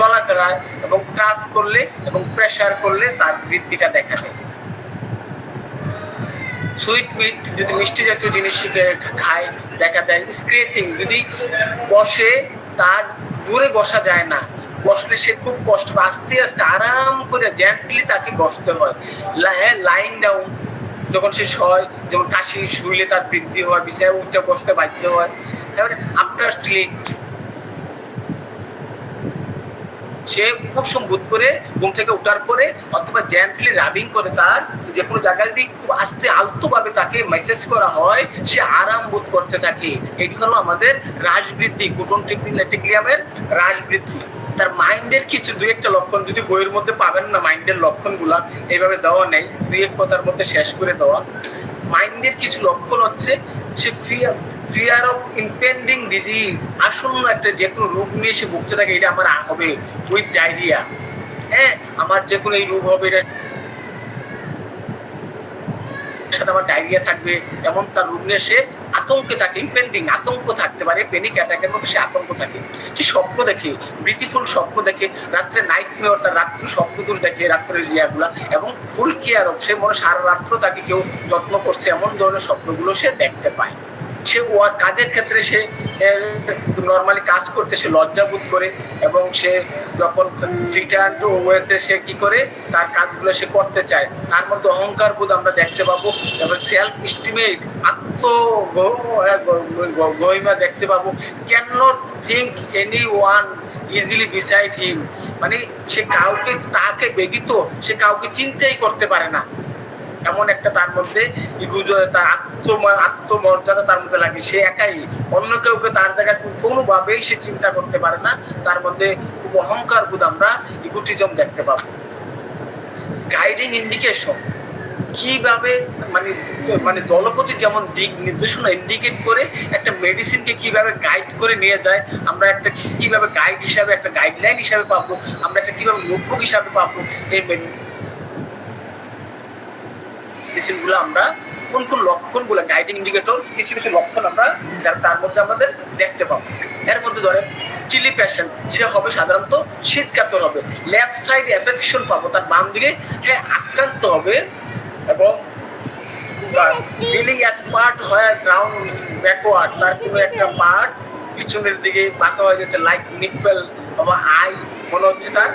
চলাফেরা এবং কাজ করলে এবং প্রেসার করলে তার বৃদ্ধিটা দেখা দেয়। সুইট মিট যদি মিষ্টি জাতীয় জিনিস খায় দেখা দেয়। স্ক্রেচিং যদি বসে তার জোরে বসা যায় না, বসলে সে খুব কষ্ট, আস্তে আস্তে আরাম করে জেন্টলি তাকে বসতে হয়। লাইন ডাউন যখন সে শয়, যেমন কাশি শুইলে তার বৃদ্ধি হয়, বিছায় উঠতে বসতে বাধ্য হয়। তারপরে আফটার স্লিপ সে কুসুম বোধ করে ঘুম থেকে উঠার পরে অথবা জেন্টলি রাবিং করে তার যে কোনো জায়গায় যদি খুব আস্তে আলতো ভাবে তাকে মেসেজ করা হয় সে আরাম বোধ করতে থাকে। এটি হলো আমাদের রাস বৃদ্ধি, কুটনটিক্লিয়ামের রাস বৃদ্ধি। তার মাইন্ডের কিছু দুই একটা লক্ষণ যদি বইয়ের মধ্যে পাবেন না, মাইন্ডের লক্ষণগুলা এইভাবে দেওয়া নেই, দুই এক কথার মধ্যে শেষ করে দেওয়া। মাইন্ডের কিছু লক্ষণ হচ্ছে সে ফিয়ার অফ ইম্পেন্ডিং ডিজিজ, আসন্ন একটা যে কোনো রোগ নিয়ে সে ভুগতে থাকে, এটা আমার হবে উইথ ডায়রিয়া, হ্যাঁ আমার যে কোনো এই রোগ হবে, এটা সাথে আমার ডায়রিয়া থাকবে, এমন তার রোগ নিয়ে সে আতঙ্কে থাকে, ইম্পেন্ডিং আতঙ্ক থাকতে পারে, প্যানিক অ্যাটাকের মতো সে আতঙ্ক থাকে। সে স্বপ্ন দেখে, ব্রিটিফুল স্বপ্ন দেখে, রাত্রে নাইট মেয়র তার রাত্রে স্বপ্নদূর দেখে, রাত্রের ইয়াগুলা, এবং ফুল কেয়ার অফ সে মনে সারা রাত্র তাকে কেউ যত্ন করছে এমন ধরনের স্বপ্নগুলো সে দেখতে পায়। সে কাজের ক্ষেত্রে সে নর্মালি কাজ করতে সে লজ্জা বোধ করে, এবং সে যখন রিটার্ন টু ওয়েতে সে কি করে তার কাজগুলো সে করতে চায়, তার মধ্যে অহংকার বোধ আমরা দেখতে পাবো, তারপর সেলফ এস্টিমেট গহিমা দেখতে পাবো, can not think any one easily beside হিম, মানে সে কাউকে তাকে ব্যতীত সে কাউকে চিন্তাই করতে পারে না, এমন একটা তার মধ্যে তার আত্মমর্যাদা তার মধ্যে লাগে, সে একাই, অন্য কাউকে তার জায়গায় কোনোভাবেই সে চিন্তা করতে পারে না, তার মধ্যে খুব অহংকার বোধ আমরা ইগোটিজম দেখতে পাবো। গাইডিং ইন্ডিকেশন কিভাবে মানে মানে দলপতি যেমন দিক নির্দেশনা ইন্ডিকেট করে একটা মেডিসিনকে কিভাবে গাইড করে নিয়ে যায়, আমরা একটা কিভাবে গাইড হিসাবে একটা গাইডলাইন হিসাবে পাবো, আমরা একটা কিভাবে নোটবুক হিসাবে পাবো, এই মেডিসিনগুলো আমরা কোন কোন লক্ষণগুলো গাইডিং ইন্ডিকেটর কিছু কিছু লক্ষণ আমরা তার মধ্যে আমাদের দেখতে পাবো। এর মধ্যে ধরে চিলি প্যাশন, সে হবে সাধারণত শীতকাতর হবে, লেফট সাইড অ্যাফেকশন পাবো, তার বাম দিকে আক্রান্ত হবে, এবং ফিলিং অ্যাজ পার্ট হয় গ্রাউন্ড ব্যাকওয়ার্ড, তার কোনো একটা পার্ট পিছনের দিকে বাঁকা হয়ে যেতে, লাইক নিপল বা আই মনে হচ্ছে তার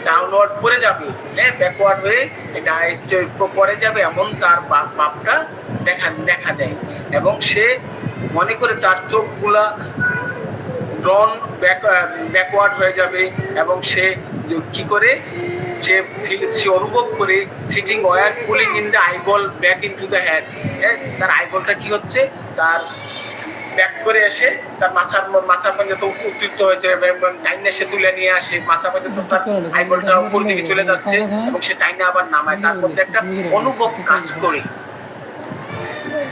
ডাউনওয়ার্ড পড়ে যাবে, হ্যাঁ ব্যাকওয়ার্ড হয়ে এটা পড়ে যাবে, এমন তার ভাবটা দেখা দেয়, এবং সে মনে করে তার চোখগুলা ড্রন ব্যাকওয়ার্ড হয়ে যাবে, এবং সে কি করে সে অনুভব করে sitting were pulling in the eyeball back into the head, তার আইবলটা কি হচ্ছে তার ব্যাক করে এসে তার মাথা পর্যন্ত উত্তীর্ণ হয়েছে, এবং টাইনে সে তুলে নিয়ে আসে, মাথা পর্যন্ত তার আইবলটা উপর দিকে চলে যাচ্ছে, এবং সে টাইনে আবার নামায়, তার মধ্যে একটা অনুভব কাজ করে।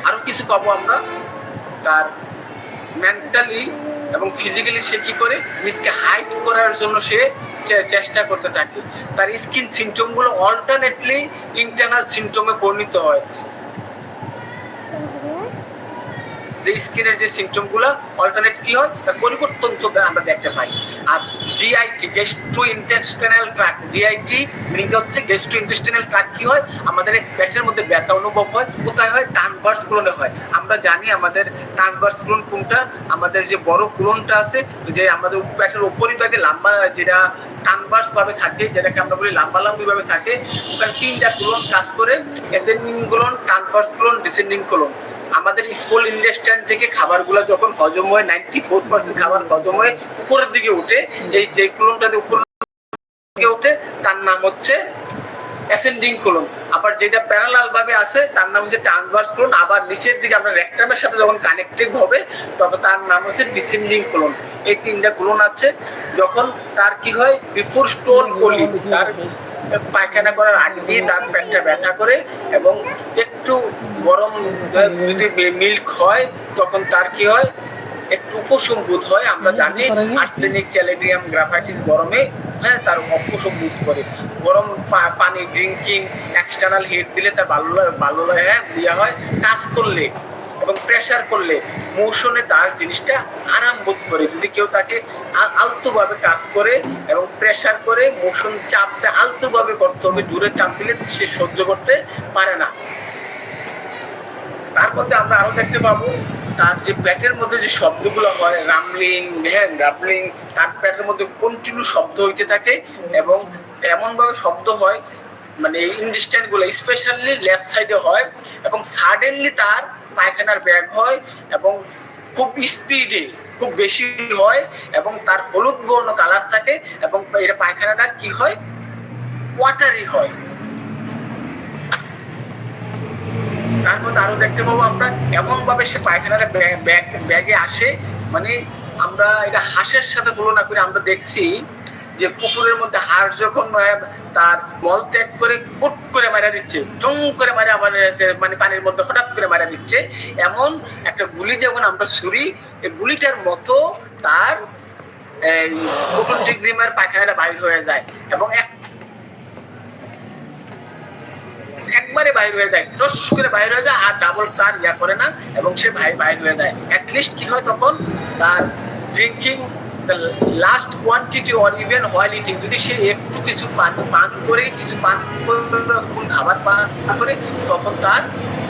আরো কিছু পাবো আমরা, তার মেন্টালি এবং ফিজিক্যালি সে কি করে নিজকে হাইড করার জন্য সে চেষ্টা করতে থাকে, তার স্কিন সিমটমগুলো অল্টারনেটলি ইন্টারনাল সিমটমে পরিণত হয়, যে স্কিনের যে সিমটমগুলো অল্টারনেট কি হয় তার পরিবর্তন তো আমরা দেখতে পাই। আর GIT gastro intestinal tract, GIT meaning হচ্ছে গ্যাস্ট্রো ইন্টেস্টাইনাল ট্র্যাক্ট কি হয়, আমাদের পেটের মধ্যে ব্যথা অনুভব হয়, কোথায় হয় ট্রান্সভার্স কোলনে হয়, আমরা জানি আমাদের ট্রান্সভার্স কোলন কোনটা, আমাদের যে বড় কোলনটা আছে যে আমাদের পেটের উপরিভাগে লম্বা যেটা ট্রান্সভার্স ভাবে থাকে, যেটাকে আমরা বলি লাম্বালাম্বি ভাবে থাকে, ওখানে তিনটা কোলন কাজ করে, ascending colon, transverse colon, descending colon. আমাদের স্মল ইন্টেস্টাইন থেকে খাবারগুলো যখন হজম হয় 94% খাবার হজম হয়ে উপরের দিকে উঠে, এই যে কোলনটা উপরের দিকে উঠে তার নাম হচ্ছে অ্যাসেন্ডিং কোলন, আবার যেটা প্যারালাল ভাবে আছে তার নাম হচ্ছে ট্রান্সভার্স কোলন, আবার নিচের দিকে আমরা রেকটামের সাথে যখন কানেক্টেড হবে তখন তার নাম হচ্ছে ডিসেন্ডিং কোলন। এই তিনটা কোলন আছে, যখন তার কি হয় বিফোর স্টোন কোলি, তার পায়খানা করার আগে দিয়ে তার পেটটা ব্যথা করে, এবং একটু গরম যদি মিল্ক হয় তখন তার কি হয় একটু উপশম বোধ হয়, আমরা জানি আর্সেনিক চ্যালেডিয়াম গ্রাফাইটিস গরমে তার উপশম বোধ করে, গরম পানি ড্রিঙ্কিং এক্সটার্নাল হিট দিলে তার ভালো লাগে, দেওয়া হয়, কাজ করলে এবং প্রেশার করলে মোশনে তার জিনিসটা আরাম বোধ করে। যদি কেউ তাকে আলতোভাবে কাজ করে এবং প্রেশার করে মোশন চাপটা আলতোভাবে করতে হবে, জোরে চাপ দিলে সে সহ্য করতে পারে না। তার মধ্যে আমরা আরো দেখতে পাবো তার যে পেটের মধ্যে যে শব্দগুলো হয়, রামলিং, রাবলিং, তার পেটের মধ্যে কন্টিনিউ শব্দ হইতে থাকে এবং এমন ভাবে শব্দ হয়, মানে ইন্টেস্টাইন গুলো স্পেশালি লেফট সাইডে হয় এবং সাডেনলি তার পায়খানার ব্যাগ হয় এবং খুব স্পিডে খুব বেশি হয় এবং তার হলুদ বর্ণ কালার থাকে এবং এটা পায়খানাটা কি হয়, ওয়াটারি হয়। তার মধ্যে আরো দেখতে পাবো আমরা এমন ভাবে সে পায়খানাটা ব্যাগে আসে, মানে আমরা এটা হাঁসের সাথে তুলনা করে আমরা দেখছি যে পুকুরের মধ্যে হাঁস যখন তার মল ত্যাগ করে পুট করে মারা দিচ্ছে, টং করে মারা আবার মানে পানির মধ্যে হঠাৎ করে মারা দিচ্ছে, এমন একটা গুলি যখন আমরা ছুরি, এই গুলিটার মতো তার এই পুকুর ডিগ্রিমের পায়খানাটা বাইর হয়ে যায় এবং একবারে বাইর হয়ে যায়, টস করে বাইর হয়ে যায়, আর ডাবল তার ইয়া করে না এবং সে বাইর হয়ে যায়। অ্যাটলিস্ট কি হয় তখন তার drinking last quantity or even while eating, যদি সে একটু কিছু পান করে খাবার পান করে তখন তার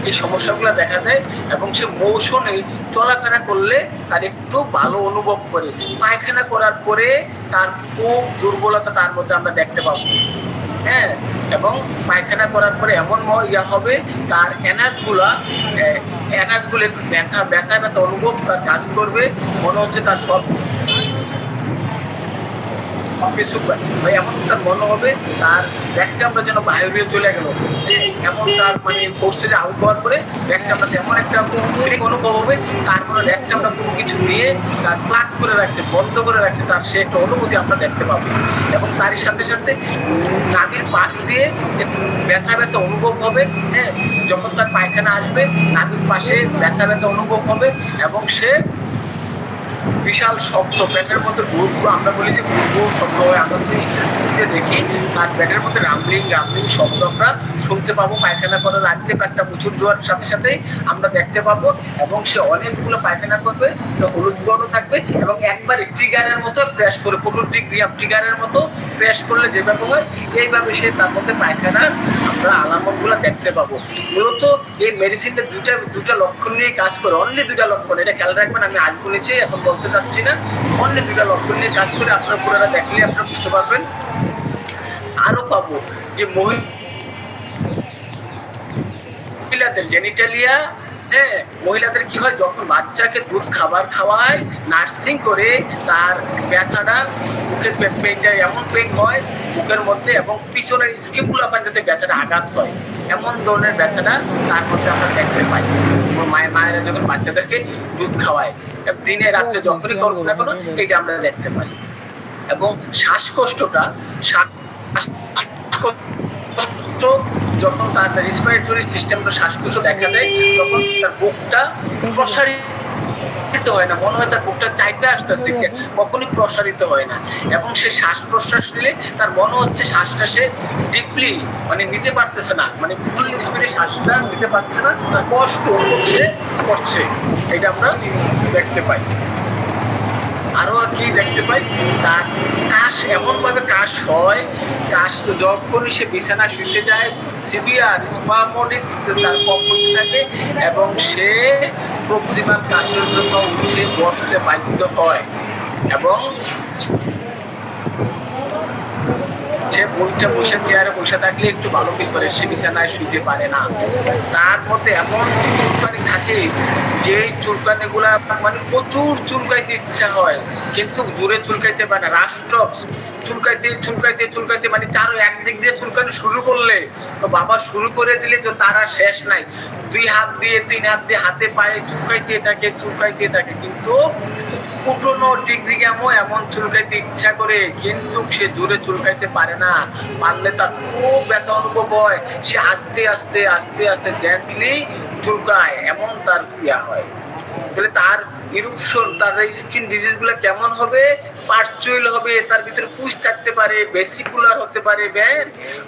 এই সমস্যাগুলো দেখা দেয় এবং সে মৌসুমে চলাফেরা করলে তার একটু ভালো অনুভব করে। পায়খানা করার পরে তার খুব দুর্বলতা তার মধ্যে আমরা দেখতে পাবো। হ্যাঁ, এবং পায়খানা করার পরে এমন ইয়া হবে তার এনাজগুলো একটু ব্যথা অনুভব তার কাজ করবে, মনে হচ্ছে তার সব কিছু এমন তার মনে হবে তার ব্যাগটা আমরা যেন বাইরে চলে গেল, এমন তার মানে কোর্সে আউট হওয়ার পরে ব্যাগটা আমরা তেমন একটা ফিলিং অনুভব হবে, তারপরে ব্যাগটা আমরা কোনো কিছু নিয়ে তার প্লাগ করে রাখছে, বন্ধ করে রাখছে, তার সে একটা অনুভূতি আমরা দেখতে পাবো। এবং তারই সাথে সাথে নাভির পাশ দিয়ে ব্যথা অনুভব হবে। হ্যাঁ, যখন তার পায়খানা আসবে নাভির পাশে ব্যথা অনুভব হবে এবং সে বিশাল শব্দ পেটের মধ্যে গুড়গুড়ো, আমরা বলি যে গুড়গুড়ো শব্দ হয়, আমরা দেখি তার পেটের মধ্যে রামলিং শব্দ আমরা শুনতে পাবো। পায়খানা করার আগে পেটটা মুচুর দেওয়ার সাথে সাথে আমরা দেখতে পাবো এবং সে অনেকগুলো পায়খানা করবে, তো হলুদ বর্ণ থাকবে এবং একবারে ট্রিগারের মতো প্রেস করে, ট্রিগারের মতো প্রেস করলে যেভাবে হয় এইভাবে সে তার মধ্যে পায়খানার আমরা আলামতগুলো দেখতে পাবো। মূলত এই মেডিসিনটা দুটা লক্ষণ নিয়ে কাজ করে, অনলি দুটা লক্ষণ, এটা খেয়াল রাখবেন, আমি আজ বলেছি এখন বলতে চাচ্ছি না, অনলি দুটা লক্ষণ নিয়ে কাজ করে। আপনারা পুরোটা দেখলে আপনারা বুঝতে পারবেন। আরো পাবো যে মহিলাদের জেনিটালিয়া, হ্যাঁ, মহিলাদের কি হয় যখন বাচ্চাকে দুধ খাবার খাওয়ায়, নার্সিং করে, তার ব্যথাটা বুকের পেনটা এমন পেন হয় বুকের মধ্যে এবং পিছনের স্কিনগুলো যাতে ব্যথাটা আঘাত হয়, এমন ধরনের ব্যথাটা তার মধ্যে আমরা দেখতে পাই। মায়েরা যখন বাচ্চাদেরকে দুধ খাওয়ায় দিনে রাত্রে যখনই করবো না কেন এটা আমরা দেখতে পাই। এবং শ্বাসকষ্টটা যখন তার রেসপিরেটরি সিস্টেমটা শ্বাসকষ্ট দেখা দেয় তখন তার বুকটা প্রসারিত হয় না, মনে হয় তার বুকটা চাইতে আসতেছে, কখনই প্রসারিত হয় না এবং সে শ্বাস প্রশ্বাস নিলে তার মনে হচ্ছে শ্বাসটা সে ডিপলি মানে নিতে পারতেছে না, মানে ফুল স্পিডে শ্বাসটা নিতে পারছে না, তার কষ্ট সে করছে, এটা আমরা দেখতে পাই। আরো কি দেখতে পাই, তার কাশ এমন ভাবে কাশ হয়, কাশ যখনই সে বিছানা শুতে যায় সিভিয়ার স্পামোডিক তার কম্পন থাকে এবং সে প্রতিবার কাশের জন্য উঠে বসতে বাধ্য হয় এবং সে বইটা বসে চেয়ারে বসে থাকলে একটু ভালো ফিল করে, সে বিছানায় শুতে পারে না। তার মধ্যে এমন চুলকানি থাকে যে চুলকানি গুলা মানে প্রচুর চুলকাইতে ইচ্ছা হয় কিন্তু জোরে চুলকাইতে পারে না, রাষ্ট্রক্স চুলকাইতে মানে চারো একদিক দিয়ে চুলকানি শুরু করলে তো বাবা শুরু করে দিলে তো তার আর শেষ নাই, 2 হাত দিয়ে 3 হাত দিয়ে হাতে পায়ে চুলকাইতে থাকে কিন্তু 15 ডিগ্রি এমন চুলকাইতে ইচ্ছা করে কিন্তু সে জোরে চুলকাইতে পারে না, পারলে তার খুব ব্যথা অনুভব হয়, সে আস্তে আস্তে জেন্টলি চুলকায়, এমন তার ক্রিয়া হয়। তাহলে তার ইরুপশন, তার স্কিন ডিজিজ গুলো কেমন হবে, পার্চুয়াল হবে, তার ভিতরে পুষ থাকতে পারে, বেসিকুলার হতে পারে,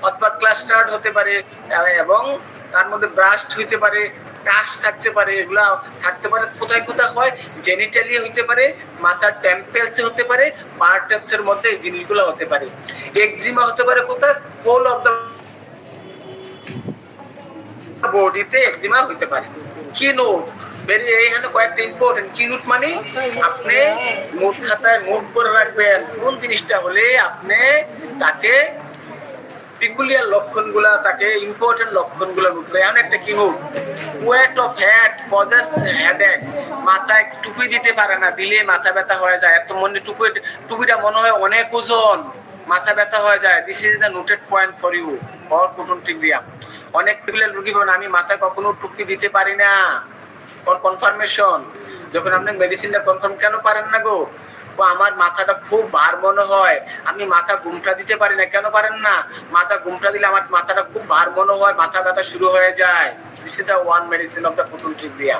অথবা ক্লাস্টার্ড হতে পারে এবং তার মধ্যে ব্রাস্ট হইতে পারে, টাস থাকতে পারে, এগুলা থাকতে পারে। কোথায় কোথায় হয়? জেনিটালি হইতে পারে, মাথার টেম্পেলসে হতে পারে, পার্টেপসের মধ্যে এই জিনিসগুলো হতে পারে। এক্সিমা হতে পারে কোথায়? হোল অফ দ্য বডিতে এক্সিমা হইতে পারে। কি নোট এইখানে কয়েকটা ইম্পর্টেন্ট কি নোট মানে আপনি নোট খাতায় নোট করে রাখবেন কোন জিনিসটা হলে আপনি তাকে পিকুলিয়ার লক্ষণগুলা, তাকে ইম্পর্টেন্ট লক্ষণগুলো বুঝবে। এমন একটা কি note, weight of head causes headache, মাথায় টুপি দিতে পারে না, দিলে মাথা ব্যথা হয়ে যায়। এত মনে টুপিটা মনে হয় অনেক ওজন, মাথা ব্যথা হয়ে যায়। This is the noted point for you for কুটুন্টিগ্রিয়া। অনেক পিকুলিয়ার রোগী বলেন আমি মাথায় কখনো টুপি দিতে পারি না, ফর কনফার্মেশন। যখন আপনি মেডিসিনটা কনফার্ম কেন পারেন না গো? আমার মাথাটা খুব ভার মনে হয়, আমি মাথা ঘুমটা দিতে পারি না। কেন পারেন না? মাথা ঘুমটা দিলে আমার মাথাটা খুব ভার মনে হয়, মাথা ব্যথা শুরু হয়ে যায়। This is the one medicine of the কুটুন্টিগ্রিয়া।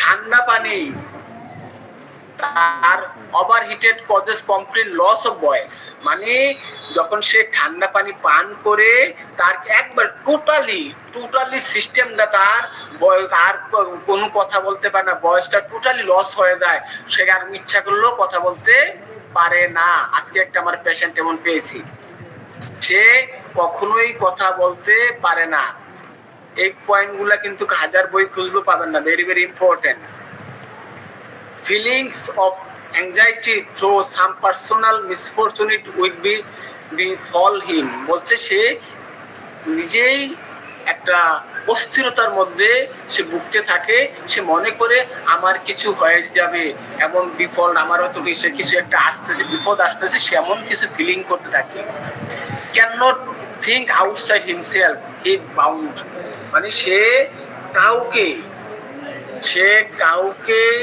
ঠান্ডা পানি তার overheated causes complete loss of voice, মানে যখন সে ঠান্ডা পানি পান করে তার একবার টোটালি সিস্টেমটা তার আর কোনো কথা বলতে পারে না, ভয়েসটা টোটালি লস হয়ে যায়, সে আর ইচ্ছা করলেও কথা বলতে পারে না। আজকে একটা আমার পেশেন্ট এমন পেয়েছি, সে কখনোই কথা বলতে পারে না। এই পয়েন্টগুলা কিন্তু হাজার বই খুঁজলেও পাবেন না, very very important. Feelings of anxiety through some personal misfortune will befall him, বলছে সে নিজেই একটা অস্থিরতার মধ্যে সে ভুগতে থাকে। সে মনে করে আমার কিছু হয়ে যাবে, এমন বিফল আমার হয়তো কিছু একটা আসতেছে, বিপদ আসতেছে, সে এমন কিছু ফিলিং করতে থাকে। Can not think outside himself, he bound, মানে সে কাউকেই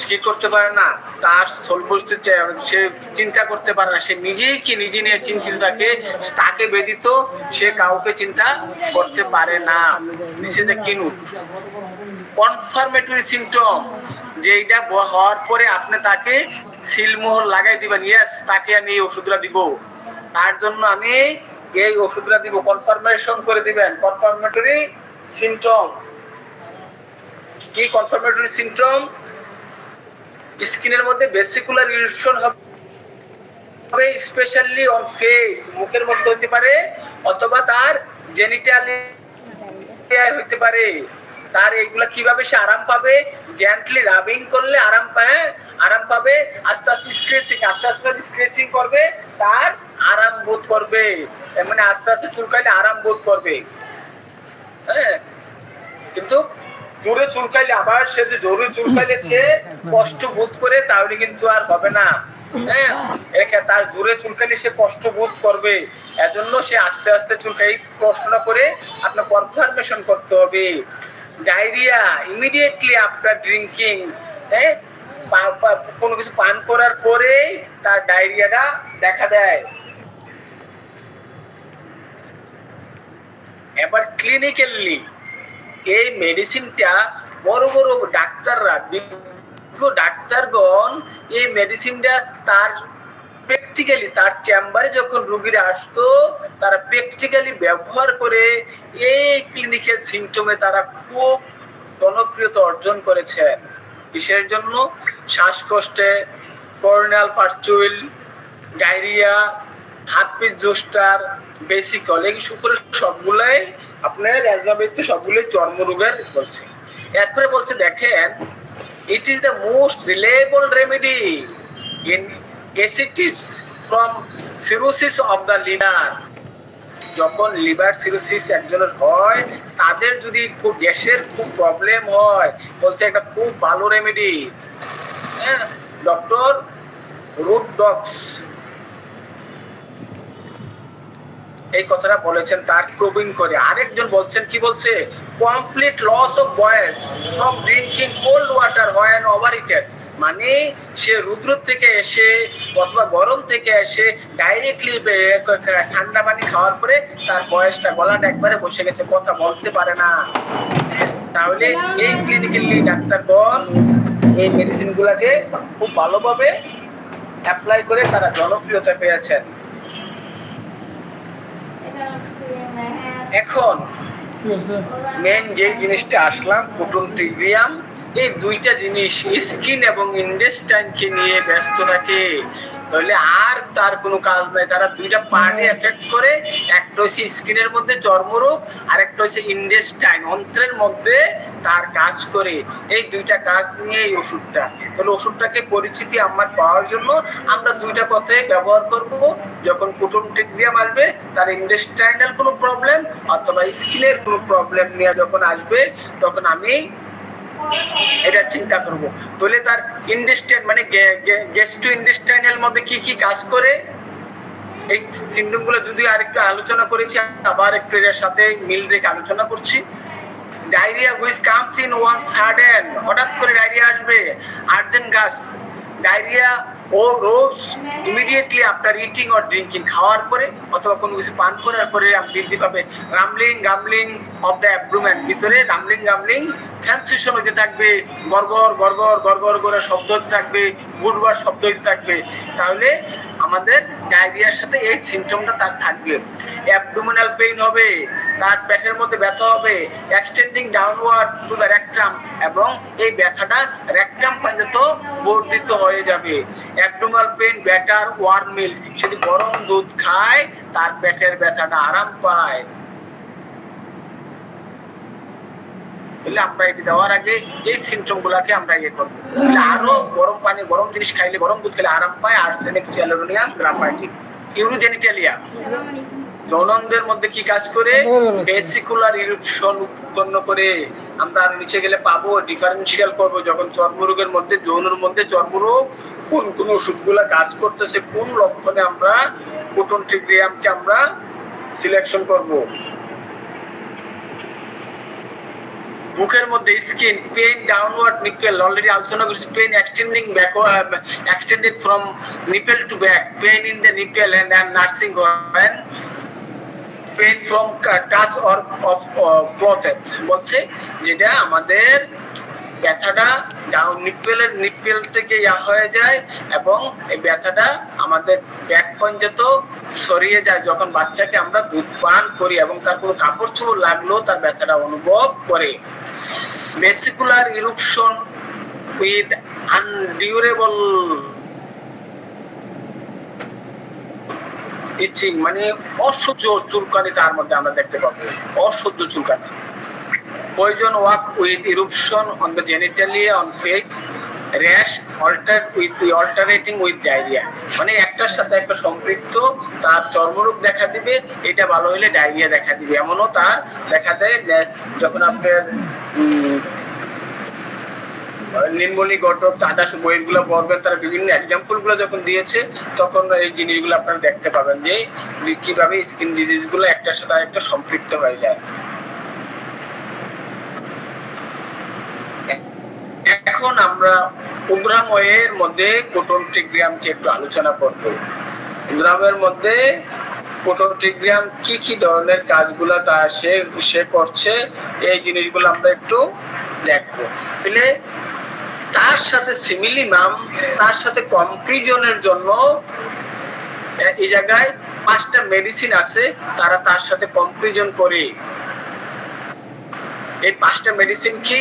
কি করতে পারে না, তার স্থল পরিস্থিতি সে চিন্তা করতে পারে না। সে নিজেই নিজে নিয়ে চিন্তিত থাকে, তাকে ব্যতীত সে কাউকে চিন্তা করতে পারে না। দিস ইজ দ্য কি নোট। কনফার্মেটরি সিমটম, যে এইটা হওয়ার পরে আপনি তাকে সিলমোহর লাগাই দিবেন, ইয়েস তাকে আমি এই ওষুধটা দিব, তার জন্য আমি এই ওষুধটা দিব, কনফার্মেশন করে দিবেন। কনফার্মেটরি সিমটম কি? কনফার্মেটরি সিমটম, স্কিনের মধ্যে ভেসিকুলার ইরিটেশন হবে, স্পেশালি অন ফেস, মুখের মধ্যে হতে পারে, অথবা তার জেনিটালিয়ায় হতে পারে। তার এইগুলা কিভাবে সে আরাম পাবে? জেন্টলি রাবিং করলে আরাম পাবে, আস্তে আস্তে স্ক্রেচিং করবে, তার আরাম বোধ করবে, মানে আস্তে আস্তে চুলকাইলে আরাম বোধ করবে। হ্যাঁ, কিন্তু জোরে চুলকাইলে, আবার সে যে জোরে চুলকাইলে সে কষ্ট বোধ করে, তাহলে কিন্তু আর হবে না। হ্যাঁ, তার জোরে চুলকাইলে সে কষ্ট বোধ করবে, এজন্য সে আস্তে আস্তে চুলকাই। প্রশ্ন করে আপনার কনফার্মেশন করতে হবে। ডায়রিয়া ইমিডিয়েটলি আফটার ড্রিঙ্কিং, হ্যাঁ, কোনো কিছু পান করার পরে তার ডায়রিয়াটা দেখা দেয়। এবার ক্লিনিক্যালি এই মেডিসিনটা বড় বড় ডাক্তাররা, ডাক্তারগণ এই মেডিসিনটা তার প্র্যাকটিক্যালি তার চেম্বারে যখন রোগীরা আসতো, তারা প্র্যাকটিক্যালি ব্যবহার করে এই ক্লিনিক্যাল সিমটমে তারা খুব জনপ্রিয়তা অর্জন করেছেন। কিসের জন্য? শ্বাসকষ্টে, কর্নিয়াল পারচুইল, ডায়রিয়া, হার্টপিট জোস্টার, বেসিকল, এই সবগুলাই আপনার সবগুলোই চর্মরোগের বলছে। এরপরে বলছে দেখেন, it is the most reliable remedy in ascites from cirrhosis of the liver. যখন লিভার সিরোসিস একজনের হয়, তাদের যদি খুব গ্যাসের খুব প্রবলেম হয়, বলছে একটা খুব ভালো রেমেডি। হ্যাঁ, ডক্টর রুডডক্স এই কথাটা বলেছেন, তার প্রবীণ করে। আরেকজন বলছেন, কি বলছে? Complete loss of voice from drinking cold water when overheated, মানে সে রুদ্র থেকে এসে অথবা গরম থেকে এসে ডাইরেক্টলি ঠান্ডা পানি খাওয়ার পরে তার বয়সটা, গলাটা একবারে বসে গেছে, কথা বলতে পারে না। তাহলে এই ক্লিনিক্যালি ডাক্তারগণ এই মেডিসিন গুলাকে খুব ভালোভাবে অ্যাপ্লাই করে তারা জনপ্রিয়তা পেয়েছেন। এখন মেন যে জিনিসটা আসলাম, কোটন ট্রিগ্রিয়াম, এই দুইটা জিনিস স্কিন এবং ইন্টেস্টাইনকে নিয়ে ব্যস্ত থাকে, তাহলে আর তার কোনো কাজ নাই। তারা দুইটা পার্টে এফেক্ট করে, একটা হচ্ছে স্কিনের মধ্যে চর্মরোগ, আর একটা হচ্ছে ইন্টেস্টাইন অন্ত্রের মধ্যে তার কাজ করে। এই দুইটা কাজ নিয়ে এই ওষুধটা, তাহলে ওষুধটাকে পরিচিতি আমার পাওয়ার জন্য আমরা দুইটা পথে ব্যবহার করব। যখন কোটন ট্রিগ্রিয়াম আসবে, তার ইন্টেস্টাইনাল কোনো প্রবলেম অথবা স্কিনের কোনো প্রবলেম নিয়ে যখন আসবে, তখন আমি এটা চিন্তা করব। তাহলে তার ইন্টেস্টাইন মানে গ্যাস্ট্রো ইন্টেস্টাইনাল মধ্যে কি কি কাজ করে, এই সিম্পটম গুলো যদি আরেকটু আলোচনা করেছি, আবার একটু এর সাথে মিল রেখে আলোচনা করছি। Diarrhoea which comes in one sudden, হঠাৎ করে ডায়রিয়া আসবে, আর্জেন্ট গাস ডায়রিয়া ও rose immediately after eating or drinking, খাওয়ার পরে অথবা কোনো কিছু পান করার পরে বৃদ্ধি পাবে। রামলিং গামলিং অফ দ্য অ্যাবডোমেন, ভিতরে রামলিং গামলিং সেন্সেশন হতে থাকবে, গড়গড় গড়গড় গড়গড় করে শব্দ হতে থাকবে, গুড়বার শব্দ হতে থাকবে। তাহলে আমাদের ডায়রিয়ার সাথে এই সিমটমটা তার থাকবে। অ্যাবডোমিনাল পেইন হবে, তার পেটের মধ্যে ব্যথা হবে, extending downward to the rectum, এবং এই ব্যথাটা রেকটাম পর্যন্ত বর্ধিত হয়ে যাবে। Abdominal pain, better warm milk, যদি গরম দুধ খায় তার পেটের ব্যথাটা আরাম পায়। আমরা এটি দেওয়ার আগে এই সিমটম গুলাকে আমরা ইয়ে করবো। আরো গরম পানি, গরম জিনিস খাইলে, গরম দুধ খেলে আরাম পায়। Arsenic, সিয়ালোনিয়াম, graphites. ইউরোজেনিটালিয়া, যৌনাঙ্গের মধ্যে কি কাজ করে, ভেসিকুলার ইরুপশন উৎপন্ন করে। আমরা আর নিচে গেলে পাবো, ডিফারেন্সিয়াল করবো যখন চর্মরোগের মধ্যে, যৌনের মধ্যে চর্মরোগ কোন কোন ওষুধগুলা কাজ করতেছে, কোন লক্ষণে আমরা কোটন ট্রিগ্রিয়ামকে আমরা সিলেকশন করব। মুখের মধ্যে skin pain, downward nipple, already আলোচনা করছি। Pain extending backward, extended from nipple to back, pain in the nipple and nursing home, pain from touch or of cloth, বলছে যেটা আমাদের ব্যথাটা ডাউন নিপেল থেকে হয়ে যায়, এবং এই ব্যথাটা আমাদের ব্যাক পর্যন্ত ছড়িয়ে যায় যখন বাচ্চাকে আমরা দুধ পান করি, এবং তার কোনো কাপড় চোপড় লাগলেও তার ব্যথাটা অনুভব করে। ভেসিকুলার ইরুপশন উইথ আনডিউরেবল ইচিং, মানে অসহ্য চুলকানি তার মধ্যে আমরা দেখতে পাবো, অসহ্য চুলকানি। Poison oak with eruption on the genitalia, on face, rash alternating with diarrhoea, মানে একটার সাথে একটা সম্পৃক্ত তার চর্মরোগ দেখা দিবে। এটা ভালো হলে ডায়রিয়া দেখা দিবে। এমনও তার দেখা দেয় যে যখন আপনার নিম্বলি ঘটক চাঁদাস বইগুলো পড়বেন, তারা বিভিন্ন এক্সাম্পল গুলো যখন দিয়েছে, তখন এই জিনিসগুলো আপনারা দেখতে পাবেন যে কিভাবে স্কিন ডিজিজ গুলো একটার সাথে একটা সম্পৃক্ত হয়ে যায়। এখন আমরা উদ্রাময়ের মধ্যে কোটন ট্রিগ্রিয়ামকে একটু আলোচনা করব। উদ্রাময়ের মধ্যে কোটন ট্রিগ্রিয়াম কি কি ধরনের কাজগুলো তা সে করছে, এই জিনিসগুলো আমরা একটু দেখবো। তাহলে তার সাথে সিমিলিমাম, তার সাথে কমপ্রিজনের জন্য এই জায়গায় 5টা মেডিসিন আছে, তারা তার সাথে কমপ্রিজন করে। এই 5টা মেডিসিন কি?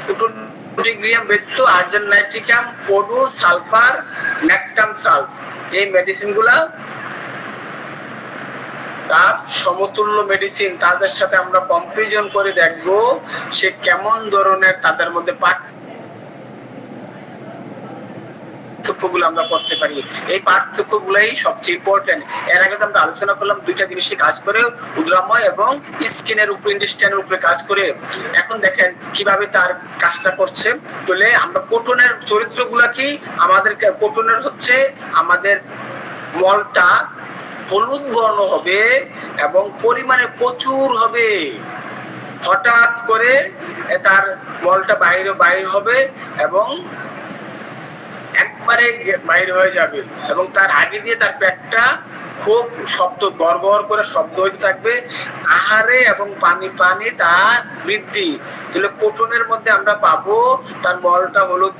কোটন ট্রিগ্রিয়াম ব্যতীত Arjan nitricum, পোডু, sulphur, lactam sulph, এই মেডিসিনগুলা তার সমতুল্য মেডিসিন। তাদের সাথে আমরা কম্পারিজন করে দেখব সে কেমন ধরনের, তাদের মধ্যে পার্থক্যগুলো আমরা করতে পারি। এই পার্থক্যগুলাই সবচেয়ে ইম্পর্টেন্ট। এর আগে আমরা আলোচনা করলাম দুইটা জিনিসে কাজ করে, উদ্রাময় এবং স্কিনের উপরে, ইন্টেস্টাইনের উপরে কাজ করে। এখন দেখেন কিভাবে তার কাজটা করছে। তাহলে আমরা কোটনের চরিত্রগুলা কি, আমাদের কোটনের হচ্ছে আমাদের মলটা হলুদ বর্ণ হবে এবং পরিমাণে প্রচুর হবে। হঠাৎ করে তার মলটা বাইরে হবে এবং একবারে বাইরে হয়ে যাবে, এবং তার আগে দিয়ে তার পেটটা খুব শব্দ, গড়গড় করে শব্দ হইতে থাকবে। আহারে এবং পানি তার বৃদ্ধি। তাহলে কোটনের মধ্যে আমরা পাবো তার মলটা হলুদ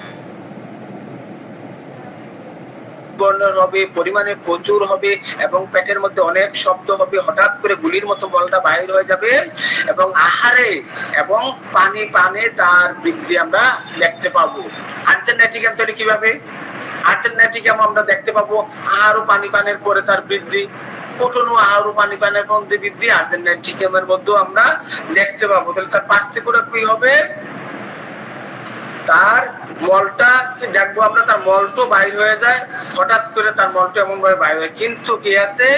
বর্ণের হবে, পরিমাণে প্রচুর হবে এবং পেটের মধ্যে অনেক শব্দ হবে, হঠাৎ করে গুলির মতো মলটা বাহির হয়ে যাবে এবং আহারে এবং পানি পানে তার বৃদ্ধি আমরা দেখতে পাবো। আর্জেন্টাইটিকাম তৈরি কিভাবে? আর্জেন্টাইটিকাম আমরা দেখতে পাবো আহার ও পানি পানের পরে তার বৃদ্ধি, কোটন ও আহার ও পানি পানের মধ্যে বৃদ্ধি আর্জেন্টাইটিকামের মধ্যেও আমরা দেখতে পাবো। তাহলে তার পার্থক্যটা কি হবে? তার মলটা দেখবো আমরা, তার মলটো বাইর হয়ে যায়, হঠাৎ করে তার মলটা এমন ভাবে বাইর হয়, কিন্তু কিয়াতে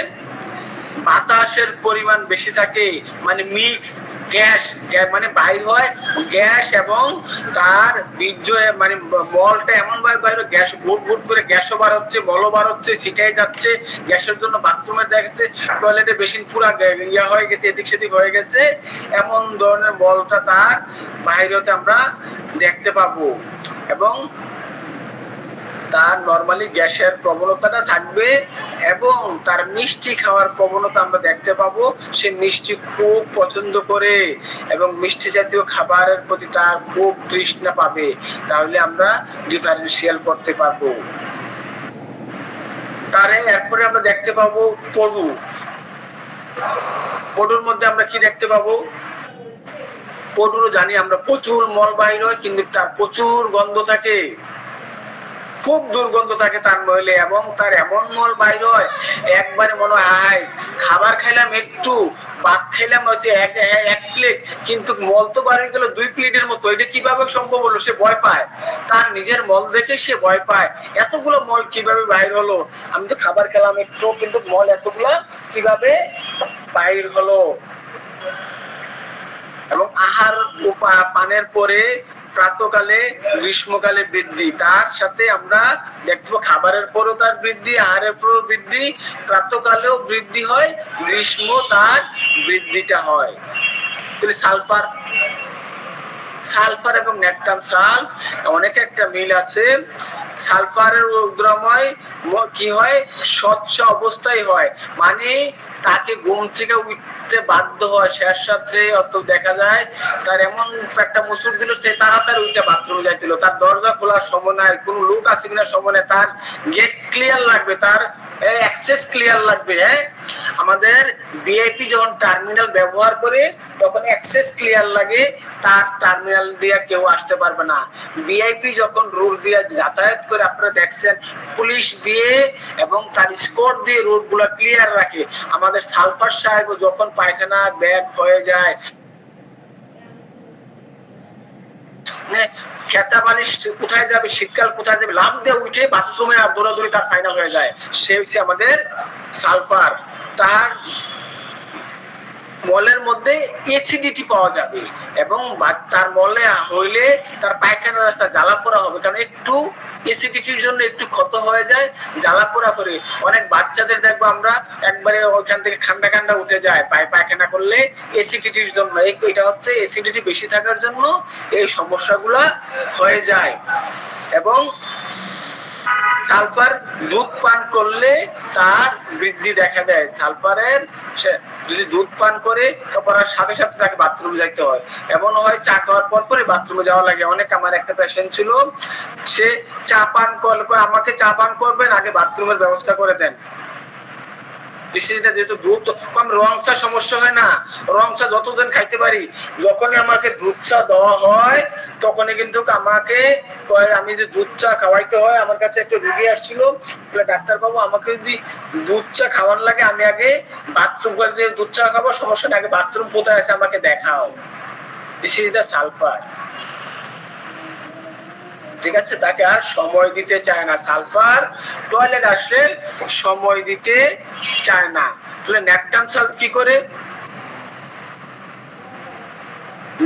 বাতাসের পরিমাণ বেশি থাকে, মানে মিক্স গ্যাস, মানে বাইর হয় গ্যাস এবং তার বীর্য, মানে মলটা এমন ভাবে বাইর হয়, গ্যাস বুট বুট করে গ্যাসও বার হচ্ছে, মলও বার হচ্ছে, ছিটাই যাচ্ছে। গ্যাসের জন্য বাথরুমে দেখা গেছে টয়লেটে বেশিন পুরা ইয়া হয়ে গেছে, এদিক সেদিক হয়ে গেছে, এমন ধরনের মলটা তার বাইর হতে আমরা দেখতে পাবো। এবং তার নরমালি গ্যাসের প্রবণতাটা থাকবে এবং তার মিষ্টি খাওয়ার প্রবণতা আমরা দেখতে পাবো। সে মিষ্টি খুব পছন্দ করে এবং মিষ্টি জাতীয় খাবারের প্রতি তার খুব তৃষ্ণা পাবে। তাহলে আমরা ডিফারেন্সিয়াল করতে পারবো। তার এরপরে আমরা দেখতে পাবো পডু। পডুর মধ্যে আমরা কি দেখতে পাবো? পডুরও জানি আমরা প্রচুর মল বাইর হয়, কিন্তু তার প্রচুর গন্ধ থাকে, খুব দুর্গন্ধ থাকে তার মলে, এবং তার এমন মল বাইর হয় একবারে মনে হয় খাবার খাইলাম একটু, ভাত খাইলাম হচ্ছে এক প্লেট, কিন্তু মল তো বাইরে গেল 2 প্লেটের মতো। এটা কিভাবে সম্ভব হলো? সে ভয় পায়, তার নিজের মল দেখে সে ভয় পায়, এতগুলো মল কিভাবে বাইর হলো? আমি তো খাবার খেলাম একটু, কিন্তু মল এতগুলা কিভাবে বাইর হলো? এবং আহার ও পানের পরে প্রাতকালে, গ্রীষ্মকালে বৃদ্ধি, তার সাথে আমরা দেখবো খাবারের পরও তার বৃদ্ধি, আহারের পরও বৃদ্ধি, প্রাতকালেও বৃদ্ধি হয়, গ্রীষ্ম তার বৃদ্ধিটা হয়। তাহলে সালফার, সালফার এবং ন্যাট্রাম সাল অনেক একটা মিল আছে। সালফারের উদ্রময় কি হয়? স্বচ্ছ অবস্থায় হয়, মানে তাকে ঘুম থেকে উঠতে বাধ্য হয় শেষ রাত্রে, অত দেখা যায় তার এমন একটা মুসুর দিল, সে তাড়াতাড়ি উঠে বাথরুমে যাইছিল, তার দরজা খোলার সময় নাই, কোনো লোক আছে কিনা সময় নেই, তার গেট ক্লিয়ার লাগবে, তার অ্যাক্সেস ক্লিয়ার লাগবে। হ্যাঁ, আমাদের ভিআইপি যখন টার্মিনাল ব্যবহার করে তখন অ্যাক্সেস ক্লিয়ার লাগে, তার টার্মিনাল দিয়ে কেউ আসতে পারবে না। ভিআইপি যখন রুট দিয়ে যাতায়াত করে, আপনারা দেখছেন পুলিশ দিয়ে এবং তার স্কোর দিয়ে রুট গুলা ক্লিয়ার রাখে। আমাদের সালফার সাহেব যখন পায়খানা ব্যাগ হয়ে যায়, খেতা বালিশ কোথায় যাবে, শীতকাল কোথায় যাবে, লাভ দিয়ে উঠে বাথরুমে আর দৌড়াদৌড়ি তার ফাইনাল হয়ে যায়। সে হচ্ছে আমাদের সালফার। তার মলের মধ্যে অ্যাসিডিটি পাওয়া যাবে এবং তার মলে হইলে তার পায়খানার রাস্তা জ্বালা পোড়া হবে, কারণ একটু অ্যাসিডিটির জন্য একটু ক্ষত হয়ে যায়, জ্বালা পোড়া করে। অনেক বাচ্চাদের দেখবো আমরা একবারে ওইখান থেকে ঠান্ডা ঠান্ডা উঠে যায় পায়খানা করলে, অ্যাসিডিটির জন্য। এটা হচ্ছে অ্যাসিডিটি বেশি থাকার জন্য এই সমস্যাগুলা হয়ে যায়। এবং সালফার দুধ পান করলে তার বৃদ্ধি দেখা দেয়। সালফারের যদি দুধ পান করে করার সাথে সাথে তাকে বাথরুমে যাইতে হয়, এমন হয় চা খাওয়ার পর পরে বাথরুমে যাওয়া লাগে। অনেক, আমার একটা পেশেন্ট ছিল, সে চা পান করলে আমাকে চা পান করবেন আগে বাথরুমের ব্যবস্থা করে দেন। যেহেতু দুধ কম, রং চা সমস্যা হয় না, রং চা যতদিন খাইতে পারি, যখনই আমাকে দুধ চা দেওয়া হয় তখনই কিন্তু আমাকে, আমি যে দুধ চা খাওয়াইতে হয়, আমার কাছে একটা রুগী আসছিল, ডাক্তার বাবু আমাকে যদি দুধ চা খাওয়ার লাগে আমি আগে বাথরুম করে দিয়ে দুধ চা খাবো, সমস্যা নেই, আগে বাথরুম কোথায় আছে আমাকে দেখাও। This is the sulphur. ঠিক আছে, তাকে আর সময় দিতে চায় না, সালফার টয়লেট আসলে সময় দিতে চায় না। তাহলে ন্যাট্রাম সালফ কি করে?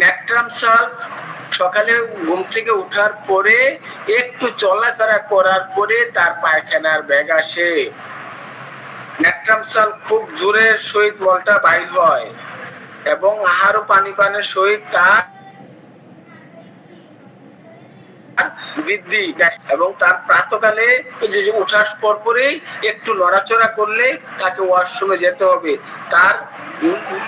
ন্যাট্রাম সালফ সকালে ঘুম থেকে উঠার পরে একটু চলাফেরা করার পরে তার পায়খানার ব্যাগ আসে, ন্যাট্রাম সালফ খুব জোরের সহিত মলটা বাইর হয় এবং আহার ও পানি পানের সহিত তার বৃদ্ধি। এবং তার প্রাতকালে উঠার পর পরেই একটু নড়াচড়া করলে তাকে ওয়াশরুমে যেতে হবে। তার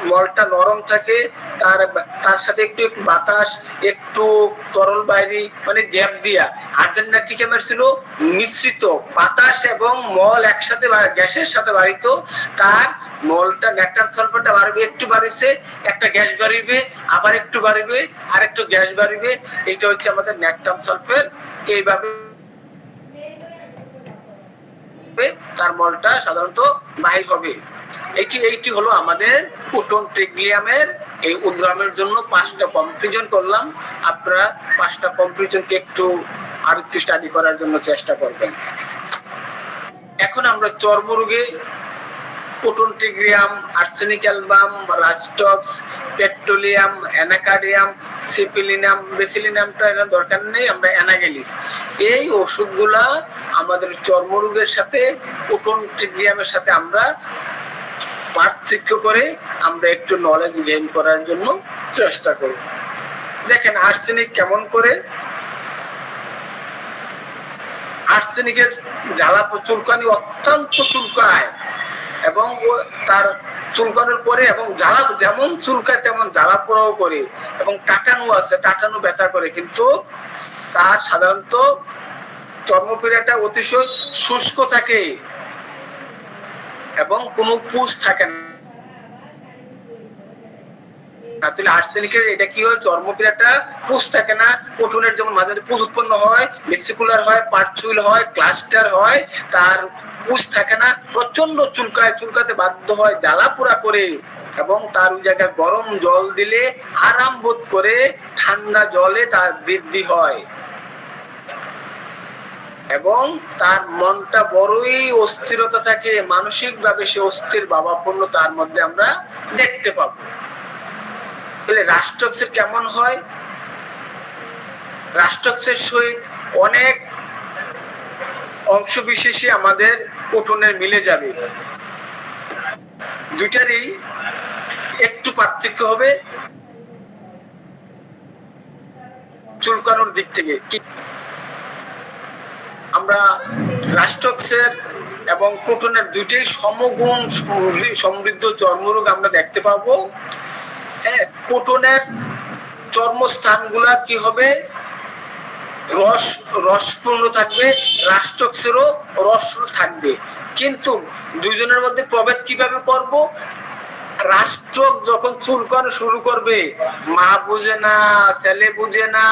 মলটা নরম থাকে, তার তার সাথে একটু একটু বাতাস, একটু তরল বাইরে, মানে গ্যাপ দিয়া আর্জেন্টিনা ছিল মিশ্রিত বাতাস এবং মল একসাথে গ্যাসের সাথে বাড়িত। তার মলটা ন্যাট্রাম সালফারটা বাড়বে, একটু বাড়িছে, একটা গ্যাস বাড়িবে, আবার একটু বাড়িবে, আর একটু গ্যাস বাড়িবে। এটা হচ্ছে আমাদের ন্যাট্রাম সালফার। এইভাবে তার মলটা সাধারণত বাহির হবে। এইটি হলো আমাদের কোটন ট্রিগলিয়ামের এই উদ্গমের জন্য 5টা কনফিউশন করলাম। আপনারা 5টা কনফিউশনকে একটু আর একটু স্টাডি করার জন্য চেষ্টা করবেন। এখন আমরা চর্মরোগে cotton ট্রিগলিয়াম, arsenic album, রাস্টক্স, petroleum, anacardium, সিপিলিনাম, বেসিলিনামটা এর দরকার নেই, আমরা অ্যানাগেলিস, এই ওষুধগুলা আমাদের চর্মরোগের সাথে কোটন ট্রিগলিয়ামের সাথে আমরা পার্থক্য করে আমরা একটু নলেজ গেইন করার জন্য চেষ্টা করি। দেখেন আর্সেনিক কেমন করে, আর্সেনিকের জ্বালা চুলকানি অত্যন্ত চুলকায় এবং তার চুলকানোর পরে এবং জ্বালা যেমন চুলকায় তেমন জ্বালা পোড়াও করে এবং টাটানো আছে, টাটানো ব্যথা করে, কিন্তু তার সাধারণত চর্মপীড়াটা অতিশয় শুষ্ক থাকে এবং কোনো পুষ থাকে না। তাহলে আর্সেনিকের এটা কি হয়, চর্মপীড়াটা পুষ থাকে না। কোটনের যেমন মাঝে মাঝে পুষ উৎপন্ন হয়, ভেসিকুলার হয়, পার্চুইল হয়, ক্লাস্টার হয়, তার পুষ থাকে না, প্রচন্ড চুলকায়, চুলকাতে বাধ্য হয়, জ্বালা পোড়া করে এবং তার ওই জায়গায় গরম জল দিলে আরাম বোধ করে, ঠান্ডা জলে তার বৃদ্ধি হয় এবং তার মনটা বড়ই অস্থিরতা থাকে, মানসিক ভাবে সে অস্থির ভাবাপন্ন তার মধ্যে আমরা দেখতে পাবো। তাহলে রাস্টক্সের কেমন হয়, রাস্টক্সের সহিত অনেক অংশ বিশেষে আমাদের কোটনের মিলে যাবে, দুইটারই একটু পার্থক্য হবে চুলকানোর দিক থেকে। আমরা রাস্টক্সের এবং কোটনের দুইটাই সমগুণ সমৃদ্ধ চর্মরোগ আমরা দেখতে পাবো। কোটনের চর্মস্থানগুলা কি হবে, রসপূর্ণ থাকবে, রাস্টক্সেরও রস থাকবে, কিন্তু দুইজনের মধ্যে প্রভেদ কিভাবে করব, রাষ্ট্রক যখন চুলকানো শুরু করবে, মা বুঝে না, ছেলে বুঝে না,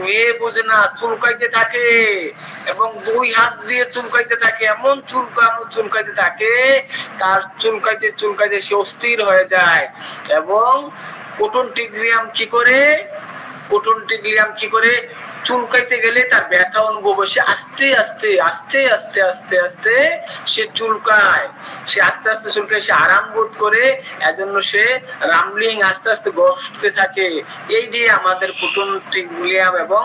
মেয়ে বুঝে না, চুলকাইতে থাকে এবং 2 হাত দিয়ে চুলকাইতে থাকে, এমন চুলকাইতে থাকে, তার চুলকাইতে চুলকাইতে সে অস্থির হয়ে যায়। এবং কোটন ট্রিগলিয়াম কি করে চুলকাইতে গেলে তার ব্যথা অনুভব হয়, সে আস্তে আস্তে আস্তে আস্তে আস্তে আস্তে সে চুলকায়, সে আস্তে আস্তে চুলকায়, সে আরাম বোধ করে, এজন্য সে রামলিং আস্তে আস্তে ঘষতে থাকে। এই যে আমাদের কোটন ট্রিগলিয়াম এবং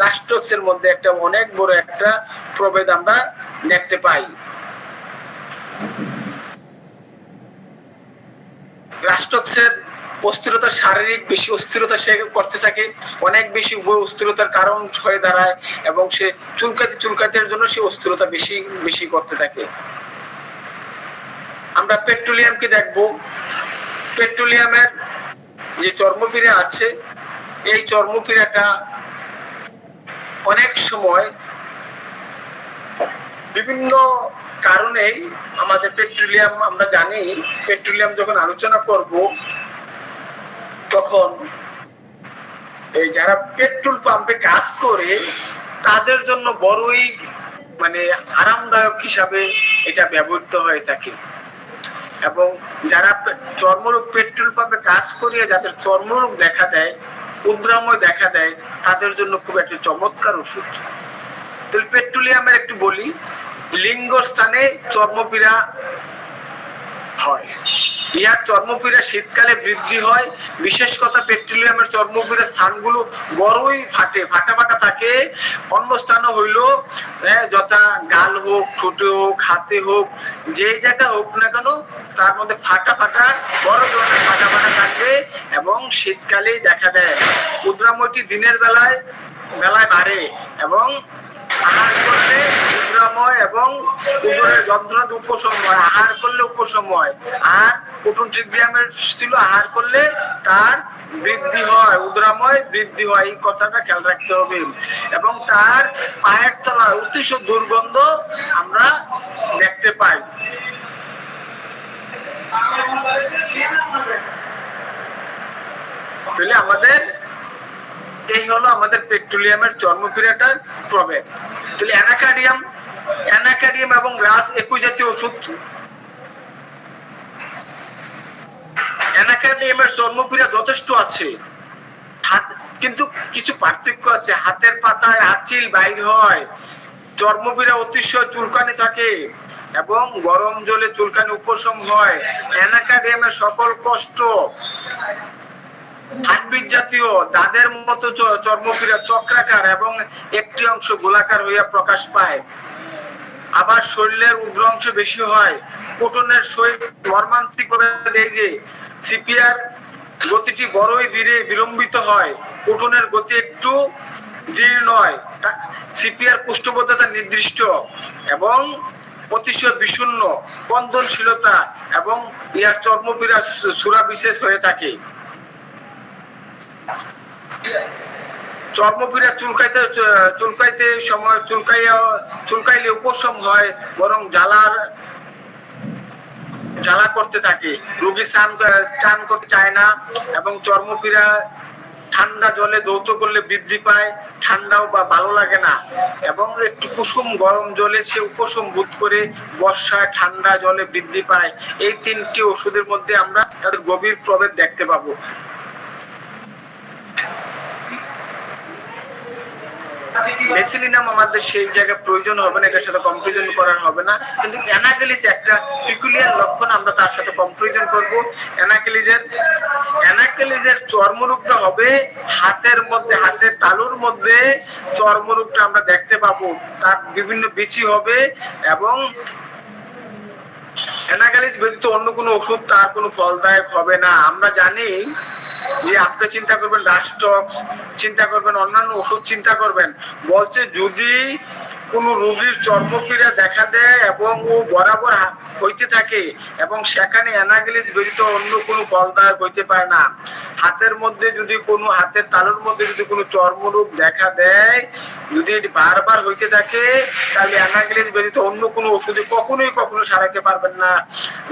রাস্টক্সের মধ্যে একটা অনেক বড় একটা প্রভেদ আমরা দেখতে পাই। রাস্টক্সের অস্থিরতা শারীরিক বেশি অস্থিরতা সে করতে থাকে, অনেক বেশি অস্থিরতার কারণ হয়ে দাঁড়ায় এবং সে চুলকাতে জন্য সে অস্থিরতা বেশি বেশি করতে থাকে। আমরা পেট্রোলিয়ামকে দেখবো। পেট্রোলিয়ামের যে চর্মপীড়া আছে, এই চর্মপীড়াটা অনেক সময় বিভিন্ন কারণেই আমাদের পেট্রোলিয়াম, আমরা জানি পেট্রোলিয়াম যখন আলোচনা করব তখন এই যারা পেট্রোল পাম্পে কাজ করে তাদের জন্য বড়ই মানে আরামদায়ক হিসাবে এটা ব্যবহৃত হয়ে থাকে এবং যারা চর্মরোগ পেট্রোল পাম্পে কাজ করিয়ে যাদের চর্মরোগ দেখা দেয়, উদ্রাময় দেখা দেয়, তাদের জন্য খুব একটা চমৎকার ওষুধ। তাহলে পেট্রোলিয়ামের একটু বলি, লিঙ্গস্থানে চর্মপীড়া হয়, ইহার চর্মপীড়া শীতকালে বৃদ্ধি হয়। বিশেষ কথা পেট্রোলিয়ামের চর্মপীড়া স্থানগুলো বড়ই ফাটা থাকে। অন্য স্থানও হইল যথা গাল হোক, ঠোঁটে হোক, হাতে হোক, যে জায়গা হোক না কেন তার মধ্যে ফাটা বড় ধরনের ফাটা থাকবে এবং শীতকালেই দেখা দেয়। উদ্রাময়টি দিনের বেলায় বাড়ে এবং আহার করলে উদ্রাময় এবং উদরের যন্ত্রণা উপশম হয়, আহার করলে উপশম হয়। আর প্রোটন ট্রিগ্রামের ছিল আহার করলে তার বৃদ্ধি হয়, উদরাময় বৃদ্ধি হয়, এই কথাটা খেয়াল রাখতে হবে। এবং তার পায়ের তলায় অতিশয় দুর্গন্ধ আমরা দেখতে পাই। তাহলে আমাদের এই হলো আমাদের পেট্রোলিয়ামের চর্মক্রিয়াটার প্রভেদ। তাহলে অ্যানাকার্ডিয়াম এবং রাস একই জাতীয় ওষুধ। অ্যানাকার্ডিয়ামের চর্মক্রিয়া যথেষ্ট আছে, কিন্তু কিছু পার্থক্য আছে। হাতের পাতায় আঁচিল বাইর হয়, চর্মক্রিয়া অতিশয় চুলকানি থাকে এবং গরম জলে চুলকানি উপশম হয়। অ্যানাকার্ডিয়ামের সকল কষ্ট হার্টবিট জাতীয় দাঁতের মতো চর্মক্রিয়া চক্রাকার এবং একটি অংশ গোলাকার হইয়া প্রকাশ পায়। আবার শরীরের উগ্র অংশ বেশি হয়। কোটনের সহিত মর্মান্তিক ভাবে দেয় যে সিপিআর গতিটি বড়ই ধীরে বিলম্বিত হয়, কোটনের গতি একটু ধীর নয়। সিপিআর কোষ্ঠবদ্ধতা নির্দিষ্ট এবং অতিশয় বিষণ্ণ, স্পন্দনশীলতা এবং ইহার চর্মপীড়া সুরা বিশেষ হয়ে থাকে। চর্মপীড়া চুলকাইতে সময় চুলকাইলে উপশম হয়, বরং জ্বালা করতে থাকে। রোগী চান করতে চায় না এবং চর্মপীড়া ঠান্ডা জলে ধৌত করলে বৃদ্ধি পায়, ঠান্ডাও বা ভালো লাগে না এবং একটু কুসুম গরম জলে সে উপশম বোধ করে। বর্ষায় ঠান্ডা জলে বৃদ্ধি পায়। এই তিনটি ওষুধের মধ্যে আমরা তাদের গভীর প্রভেদ দেখতে পাবো। মেসিলিনাম আমাদের সেই জায়গায় প্রয়োজন হবে না, এটার সাথে কম্পারিজন করার হবে না, কিন্তু অ্যানাকেলিস একটা পিকুলিয়ার লক্ষণ, আমরা তার সাথে কম্পারিজন করব। অ্যানাকেলিসের চর্মরোগটা হবে হাতের মধ্যে, হাতের তালুর মধ্যে চর্মরোগটা আমরা দেখতে পাবো। তার বিভিন্ন বিচি হবে এবং অ্যানাকেলিস ব্যতীত অন্য কোনো ওষুধ তার কোনো ফলদায়ক হবে না। আমরা জানি যে আপনি চিন্তা করবেন রাস্টক্স, চিন্তা করবেন অন্যান্য ওষুধ চিন্তা করবেন, বলছে যদি কোন রোগীর চর্মপীড়া দেখা দেয় এবং ও বরাবর হইতে থাকে এবং সেখানে অ্যানাকেলিস ব্যতীত অন্য কোনো ফলদায়ক হইতে পারে না। হাতের মধ্যে যদি কোনো, হাতের তালুর মধ্যে যদি কোনো চর্মরোগ দেখা দেয়, যদি বারবার হইতে থাকে, তাহলে অ্যানাকেলিস ব্যতীত অন্য কোনো ওষুধে কখনো সারাতে পারবেন না।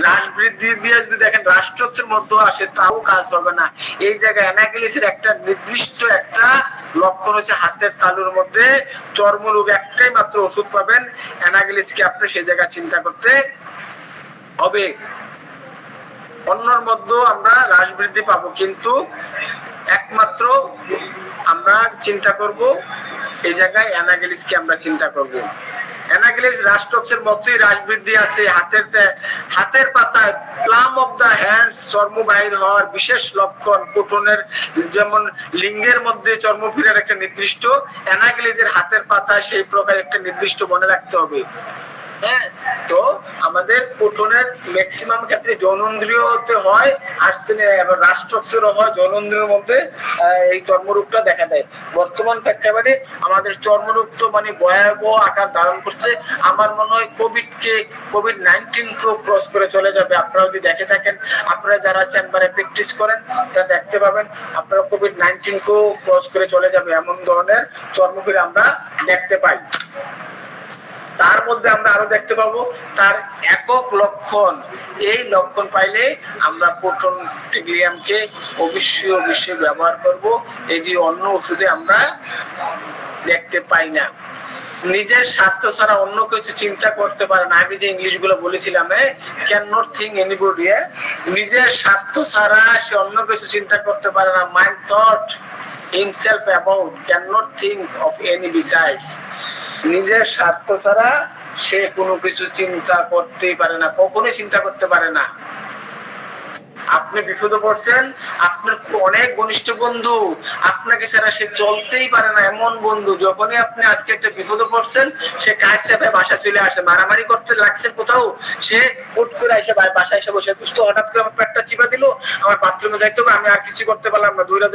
রাস বৃদ্ধি দিয়ে যদি দেখেন রাস্টক্সের মধ্যে আসে, তাও কাজ হবে না। এই জায়গায় অ্যানাকেলিসের একটা নির্দিষ্ট একটা লক্ষণ হচ্ছে হাতের তালুর মধ্যে চর্মরোগ, একটাই মাত্র ওষুধ পাবেন অ্যানাকেলিসকে আপনি সেই জায়গায় চিন্তা করতে হবে। অন্যর মধ্যে আমরা হ্রাস বৃদ্ধি পাবো, কিন্তু একমাত্র আমরা চিন্তা করব এই জায়গায় অ্যানাকেলিসকে আমরা চিন্তা করব। অ্যানাকেলিস রাস্টক্সের মতোই হ্রাস বৃদ্ধি আছে। হাতের পাতায় প্লাম অফ দা হ্যান্ডস চর্ম বাহির হওয়ার বিশেষ লক্ষণ। কোটনের যেমন লিঙ্গের মধ্যে চর্মপীড়ার একটা নির্দিষ্ট, অ্যানাকেলিসের হাতের পাতায় সেই প্রকার একটা নির্দিষ্ট মনে রাখতে হবে। হ্যাঁ, তো আমাদের কোটনের ম্যাক্সিমাম ক্ষেত্রে যৌনেন্দ্রিয়তে হয়, আর রাস্টক্সেরও হয়, যৌনেন্দ্রিয়ের মধ্যে এই চর্মরোগটা দেখা দেয়। বর্তমান প্রেক্ষাপটে আমাদের চর্মরোগ তো মানে ভয়াবহ আকার ধারণ করছে। আমার মনে হয় কোভিড-19 ক্রস করে চলে যাবে। আপনারা যদি দেখে থাকেন, আপনারা যারা চেম্বারে প্র্যাকটিস করেন তা দেখতে পাবেন, আপনারা কোভিড-19 ক্রস করে চলে যাবে, এমন ধরনের চর্মপীড়া আমরা দেখতে পাই। তার মধ্যে আমরা আরো দেখতে পাবো তার একক লক্ষণ। এই লক্ষণ পাইলে আমরা প্রোটন ট্রিগ্রামকে অবশ্যই ব্যবহার করব, এটি অন্য ওষুধে আমরা দেখতে পাই না। নিজের স্বার্থ ছাড়া অন্য কিছু চিন্তা করতে পারে না। আগে যে ইংলিশ গুলো বলেছিলাম, ক্যান নট থিঙ্ক এনিবডি, নিজের স্বার্থ ছাড়া সে অন্য কিছু চিন্তা করতে পারে না। Mind thought himself about, can not think of any besides. নিজের স্বার্থ ছাড়া সে কোনো কিছু চিন্তা করতেই পারে না, কখনোই চিন্তা করতে পারে না। আপনি বিপদে পড়ছেন, আপনার অনেক ঘনিষ্ঠ বন্ধু, আপনাকে ছাড়া সে চলতেই পারে না, এমন বন্ধু। যখনই আপনি আজকে একটা বিপদে পড়ছেন, সে কাজ চাপে বাসা চলে আসে। মারামারি করতে লাগছেন কোথাও, সে হুট করে এসে বাসায় এসে বসে, দুস্থ হঠাৎ করে আমার পেটটা চিপা দিল, আমার বাথরুমে যাইতে হবে, আমি আর কিছু করতে পারলাম না, দৌড়ে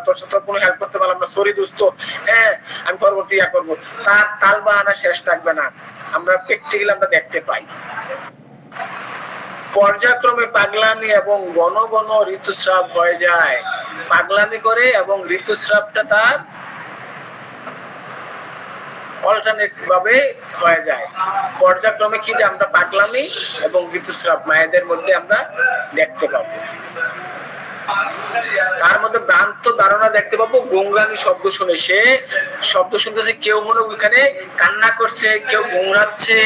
তোর সাথে কোনো হেল্প করতে পারলাম না, সরি দোস্ত, হ্যাঁ আমি পরবর্তী করবো। তার তাল বাহানা শেষ থাকবে না। আমরা প্র্যাকটিক্যালি আমরা দেখতে পাই। পর্যায়ক্রমে পাগলামি এবং ঘন ঘন ঋতুস্রাব হয়ে যায়। পাগলামি করে এবং ঋতুস্রাবটা তার অল্টারনেট ভাবে হয়ে যায়। পর্যায়ক্রমে কি যে আমরা পাগলামি এবং ঋতুস্রাব মায়েদের মধ্যে আমরা দেখতে পাবো। তার মধ্যে ভ্রান্ত ধারণা দেখতে পাবো, গোংরানি শব্দ শুনে সে শব্দ শুনতেছে, কেউ মনে ওইখানে কান্না করছে, কেউ গোংরাচ্ছে,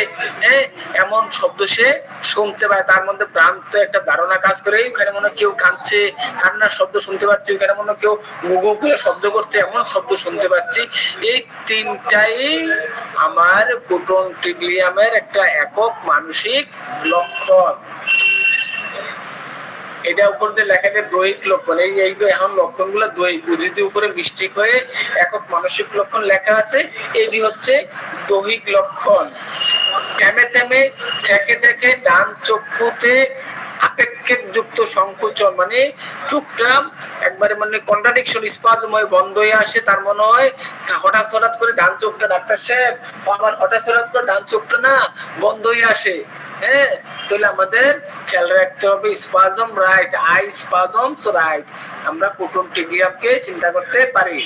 এমন শব্দ সে শুনতে পায়। তার মধ্যে ভ্রান্ত একটা ধারণা কাজ করে, ওখানে মনে কেউ কাঁদছে, কান্নার শব্দ শুনতে পাচ্ছি, ওখানে মনে কেউ গুগু করে শব্দ করতে, এমন শব্দ শুনতে পাচ্ছি। এই তিনটাই আমার কুটন্টিগ্লিয়ামের একটা একক মানসিক লক্ষণ। এটা উপর দিয়ে লেখা যায় দৈহিক লক্ষণ। এই এখন লক্ষণগুলো দৈহিক, যদি উপরে মিস্টেক হয়ে একক মানসিক লক্ষণ লেখা আছে, এটি হচ্ছে দৈহিক লক্ষণ। থেমে থেমে থেকে থেকে ডান চক্ষুতে আপেক্ষিক যুক্ত সংকোচন, মানে চোখটা একবারে মানে কন্ট্রাডিকশন, স্পাজম হয়ে বন্ধ হয়ে আসে। তার মনে হয় হঠাৎ হঠাৎ করে ডান চোখটা, ডাক্তার সাহেব আমার হঠাৎ হঠাৎ করে ডান চোখটা না বন্ধ হয়ে আসে। তাহলে আমাদের খেয়াল রাখতে হবে স্পাজম রাইট, আই স্পাজমস রাইট। আমরা কুটন্টিগ্লিয়ামকে চিন্তা করতে পারি।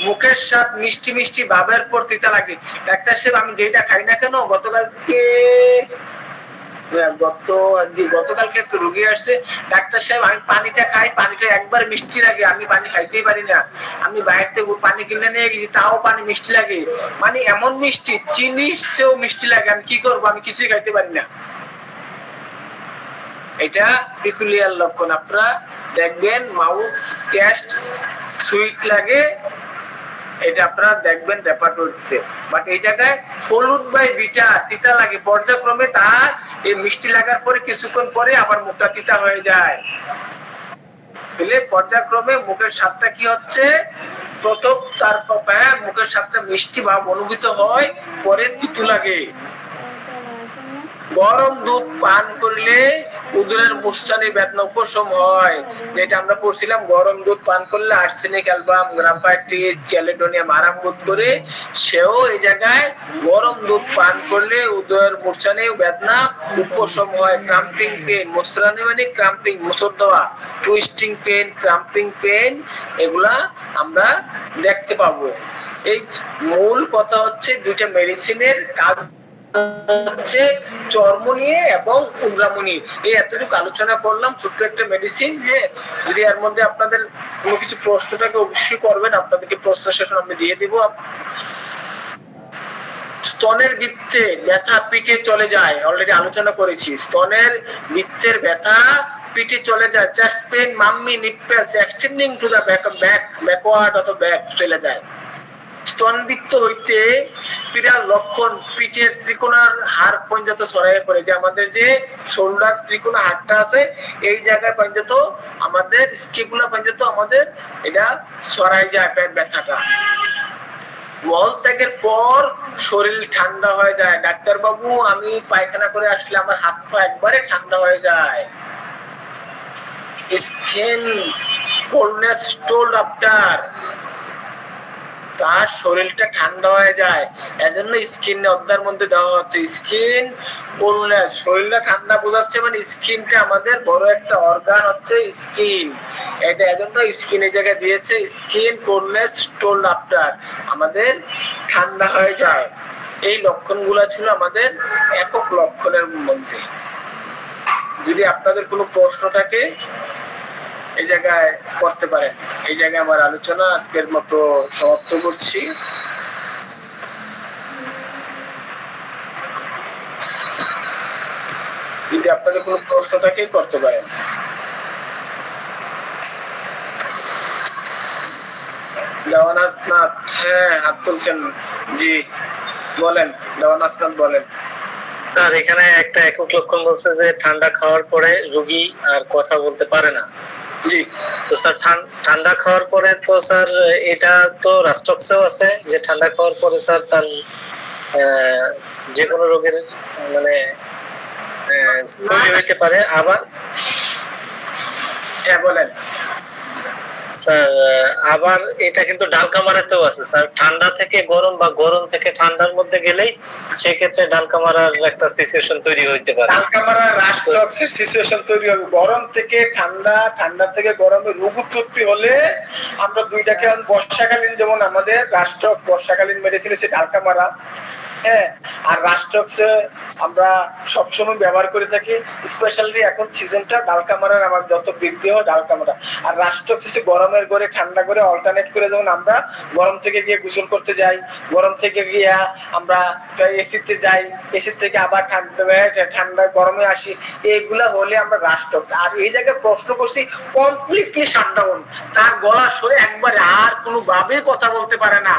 মুখের স্বাদ মিষ্টি মিষ্টি ভাবের পর তিতা লাগে। ডাক্তার সাহেব আমি যেটা খাই না কেন, গতকালকে একটা রোগী আসছে, ডাক্তার সাহেব আমি পানিটা খাই, পানিটা একবার মিষ্টি লাগে, আমি পানি খাইতেই পারি না, আমি বাইরে থেকে পানি কিনে নিয়ে গেছি তাও পানি মিষ্টি লাগে, মানে এমন মিষ্টি চিনির চেয়েও মিষ্টি লাগে, আমি কি করবো, আমি কিছুই খাইতে পারি না। এটা পিকুলিয়ার লক্ষণ। আপনারা দেখবেন মাউথ টেস্ট সুইট লাগে, এটা আপনারা দেখবেন রেপার্টরিতে। বাট এই জায়গায় ফলুদ বাই বিটা তিতা লাগে। পর্যায়ক্রমে তার এই মিষ্টি লাগার পরে কিছুক্ষণ পরে আবার মুখটা তিতা হয়ে যায়। তাহলে পর্যায়ক্রমে মুখের স্বাদটা কি হচ্ছে, প্রথম তার মুখের স্বাদটা মিষ্টি ভাব অনুভূত হয়, পরে তিতু লাগে। গরম দুধ পান করলে উদরের মুসরানি বেদনা উপশম হয়, যেটা আমরা পড়ছিলাম। গরম দুধ পান করলে আর্সেনিক, অ্যালবাম, গ্রাফাইটিস, চ্যালিডোনিয়াম আরাম বোধ করে। সেও এই জায়গায় গরম দুধ পান করলে উদরের মুসরানি বেদনা উপশম হয়। ক্রাম্পিং পেন, মুসরানি মানে ক্রাম্পিং, মুসর দেওয়া, টুইস্টিং পেন, ক্রাম্পিং পেন, এগুলা আমরা দেখতে পাবো। এই মূল কথা হচ্ছে দুইটা মেডিসিনের কাজ হচ্ছে চর্ম নিয়ে এবং উগ্রামু নিয়ে। এই এতটুকু আলোচনা করলাম, ছোট্ট একটা মেডিসিন। যদি এর মধ্যে আপনাদের কোনো কিছু প্রশ্ন থাকে অবশ্যই করবেন, আপনাদেরকে প্রশ্ন সেশন আমি দিয়ে দিব। স্তনের বৃত্তে ব্যথা পিঠে চলে যায়, অলরেডি আলোচনা করেছি। স্তনের বৃত্তের ব্যথা পিঠে চলে যায়। Chest pain, mummy, nipples extending to the backward অথবা ব্যাক চলে যায়। স্তনবৃত্ত হইতে পীড়ার লক্ষণ পিঠের ত্রিকোণার হাড় পর্যন্ত ছড়াইয়ে পড়ে। যে আমাদের যে শোল্ডার ত্রিকোণা হাড়টা আছে, এই জায়গায় পর্যন্ত আমাদের স্কিপুলা পর্যন্ত আমাদের এটা ছড়াই যায় ব্যথাটা। মল ত্যাগের পর শরীর ঠান্ডা হয়ে যায়। ডাক্তার বাবু আমি পায়খানা করে আসলে আমার হাত পা একবারে ঠান্ডা হয়ে যায়। স্কিন কোল্ডনেস টোল্ড আফটার, তার শরীরটা ঠান্ডা হয়ে যায়। এজন্য স্কিন অধ্যায়ের মধ্যে দেওয়া হচ্ছে স্কিন কোল্ডনেস, শরীরটা ঠান্ডা বোঝাচ্ছে, মানে স্কিনটা আমাদের বড় একটা অর্গান হচ্ছে স্কিন। এটা এজন্য স্কিন এই জায়গায় দিয়েছে, স্কিন কোল্ডনেস টোল্ড আফটার, আমাদের ঠান্ডা হয়ে যায়। এই লক্ষণগুলো ছিল আমাদের একক লক্ষণের মধ্যে। যদি আপনাদের কোনো প্রশ্ন থাকে এই জায়গায় করতে পারেন। এই জায়গায় আমার আলোচনা আজকের মতো সমাপ্ত করছি। যদি আপনাদের কোনো প্রশ্ন থাকে করতে পারেন। দেওয়ানাথ, হ্যাঁ হাত তুলছেন, জি বলেন দেওয়ানাথ বলেন। স্যার এখানে একটা একক লক্ষণ বলছে যে ঠান্ডা খাওয়ার পরে রোগী আর কথা বলতে পারে না। জি তো স্যার ঠান্ডা খাওয়ার পরে তো স্যার এটা তো রাষ্ট্রক্সেও আছে যে ঠান্ডা খাওয়ার পরে স্যার তার যে কোনো রোগের মানে তৈরি হইতে পারে। আবার হ্যাঁ বলেন স্যার আবার এটা কিন্তু ডালকামারাতেও আছে স্যার, ঠান্ডা থেকে গরম বা গরম থেকে ঠান্ডার মধ্যে গেলেই সেক্ষেত্রে ডালকামারার একটা সিচুয়েশন তৈরি হইতে পারে। ডালকামারা রাষ্ট্রক্সের সিচুয়েশন তৈরি হবে, গরম থেকে ঠান্ডা, ঠান্ডা থেকে গরমে রোগ উৎপত্তি হলে আমরা দুইটাকে বর্ষাকালীন, যেমন আমাদের রাষ্ট্রক্স বর্ষাকালীন মেডিসিন সে ডালকামারা, হ্যাঁ, আর রাষ্ট্রক্সে আমরা সবসময় ব্যবহার করে থাকি, স্পেশালি এখন সিজনটা ডালকামারার আমার যত বৃদ্ধি হয় ডালকামারা। আর রাষ্ট্রক্স হচ্ছে গরমের ঘরে ঠান্ডা করে অল্টারনেট করে, যেমন আমরা গরম থেকে গিয়ে গোসল করতে যাই, গরম থেকে গিয়ে আমরা এসিতে যাই, এসি থেকে আবার ঠান্ডা গরমে আসি, এইগুলা হলে আমরা রাষ্ট্রক্স। আর এই জায়গায় প্রশ্ন করছি কমপ্লিটলি শাটডাউন, তার গলা সরে একবারে আর কোনো ভাবে কথা বলতে পারে না,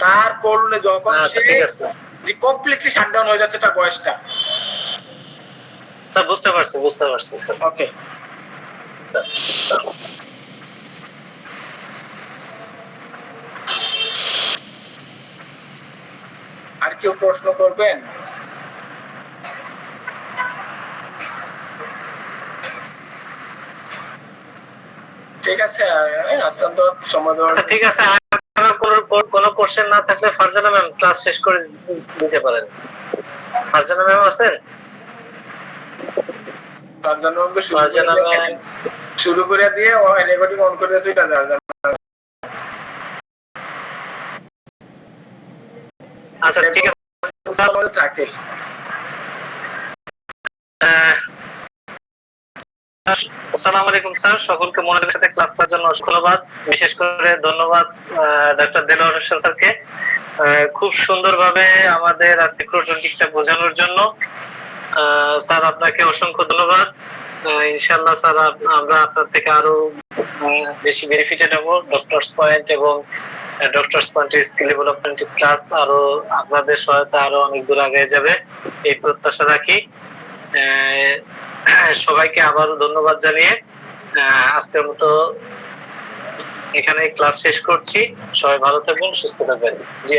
তার করলে যখন ঠিক আছে যে কমপ্লিটলি শাটডাউন হয়ে যাচ্ছে তার বয়সটা। স্যার বুঝতে পারছি স্যার। ওকে স্যার আর কেউ প্রশ্ন করবেন? ঠিক আছে, আসলাম তো সময় দেওয়ার। আচ্ছা ঠিক আছে, আর কোনো কোশ্চেন না থাকলে ফারজানা ম্যাম ক্লাস শেষ করে দিতে পারেন। ফারজানা ম্যাম আছেন? ফারজানা ম্যাম শুরু করে দিয়ে রেকর্ডিং অন করে দিয়েছে, এটা আচ্ছা ঠিক আছে স্যার থাকে। আসসালামু আলাইকুম স্যার, সকলকে মনোযোগের সাথে ক্লাস করার জন্য ধন্যবাদ। বিশেষ করে ধন্যবাদ ডক্টর দেলোয়ার হোসেন স্যারকে খুব সুন্দরভাবে আমাদের আজকে প্রোটোটিকটা বোঝানোর জন্য। স্যার আপনাকে অসংখ্য ধন্যবাদ। ইনশাআল্লাহ স্যার আমরা আপনার থেকে আরো বেশি বেনিফিটেড হব। ডক্টরস পয়েন্ট এবং ডক্টরস পয়েন্টের স্কিল ডেভেলপমেন্ট ক্লাস আরো আপনাদের সহায়তা আরো অনেক দূর আগে যাবে এই প্রত্যাশা রাখি। সবাইকে আবারও ধন্যবাদ জানিয়ে আজকের মতো এখানে ক্লাস শেষ করছি। সবাই ভালো থাকবেন, সুস্থ থাকবেন। জি।